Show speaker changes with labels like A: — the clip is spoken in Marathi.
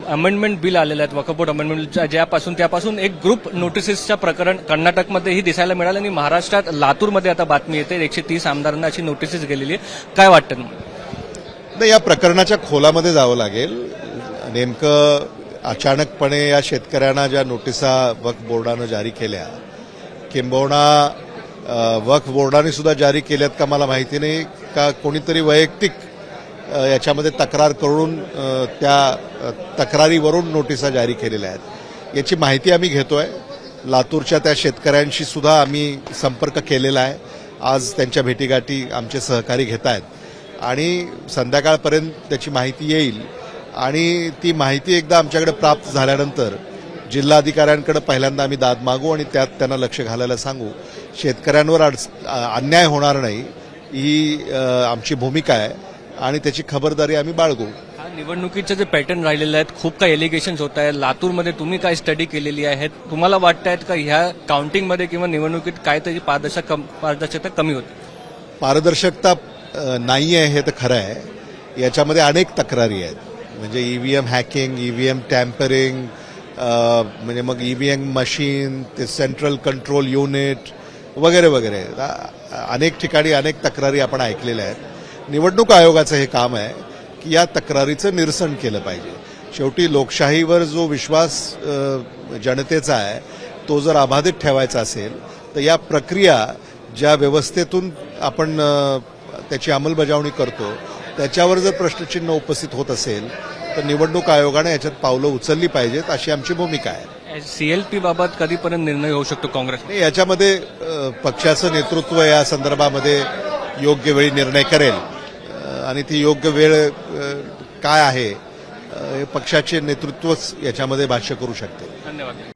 A: अमेंडमेंट बिल आलेलं आहे, वक्फ बोर्ड अमेंडमेंट त्यापासून एक ग्रुप नोटिसेसच्या प्रकरण कर्नाटकमध्येही दिसायला मिळालं आणि महाराष्ट्रात लातूरमध्ये आता बातमी येते 130 आमदारांना अशी नोटिसेस गेलेली आहे. काय वाटतं?
B: नाही, या प्रकरणाच्या खोलामध्ये जावं लागेल. नेमकं अचानकपणे या शेतकऱ्यांना ज्या नोटिसा वक्फ बोर्डानं जारी केल्या, किंबहुना वक्फ बोर्डाने सुद्धा जारी केल्यात का मला माहिती नाही, का कोणीतरी वैयक्तिक याच्यामध्ये तक्रार करून त्या तक्रारीवरून नोटिसा जारी केलेल्या आहेत, याची माहिती आम्ही घेतोय. लातूरच्या त्या शेतकऱ्यांशी सुद्धा आम्ही संपर्क केलेला आहे. आज त्यांच्या भेटीगाठी आमचे सहकारी घेत आहेत आणि संध्याकाळपर्यंत त्याची माहिती येईल आणि ती माहिती एकदा आमच्याकडे प्राप्त झाल्यानंतर जिल्हाधिकाऱ्यांकडे पहिल्यांदा आम्ही दाद मागू आणि त्यात त्यांना लक्ष घालायला सांगू. शेतकऱ्यांवर अन्याय होणार नाही ही आमची भूमिका आहे आणि त्याची खबरदारी आम्ही बाळगू.
A: निवडणुकीचे जे पॅटर्न राहिलेले आहेत, खूप काही एलिगेशन्स होत आहेत. लातूरमध्ये तुम्ही काय स्टडी केलेली आहे? तुम्हाला वाटत आहेत का ह्या काउंटिंगमध्ये किंवा निवडणुकीत काहीतरी पारदर्शकता कमी होते?
B: पारदर्शकता नाही आहे हे तर खरं आहे. याच्यामध्ये अनेक तक्रारी आहेत, म्हणजे ईव्हीएम हॅकिंग, ईव्हीएम टॅम्परिंग, म्हणजे मग ईव्हीएम मशीन, ते सेंट्रल कंट्रोल युनिट वगैरे वगैरे अनेक ठिकाणी अनेक तक्रारी आपण ऐकलेल्या आहेत. निवडणूक आयोगाचं हे काम आहे की या तक्रारीचं निरसन केलं पाहिजे. शेवटी लोकशाहीवर जो विश्वास जनतेचा आहे तो जर अबाधित ठेवायचा असेल तर या प्रक्रिया ज्या व्यवस्थेतून आपण त्याची अंमलबजावणी करतो त्याच्यावर जर प्रश्नचिन्ह उपस्थित होत असेल तर निवडणूक आयोगाने याच्यात पावलं उचलली पाहिजेत अशी आमची भूमिका आहे.
A: सीएलपी बाबत कधीपर्यंत निर्णय होऊ शकतो काँग्रेसने?
B: याच्यामध्ये पक्षाचं नेतृत्व या संदर्भामध्ये योग्य वेळी निर्णय करेल आणि ती योग्य वेळ काय आहे पक्षाचे नेतृत्वच याच्यामध्ये भाष्य करू शकते.
A: धन्यवाद.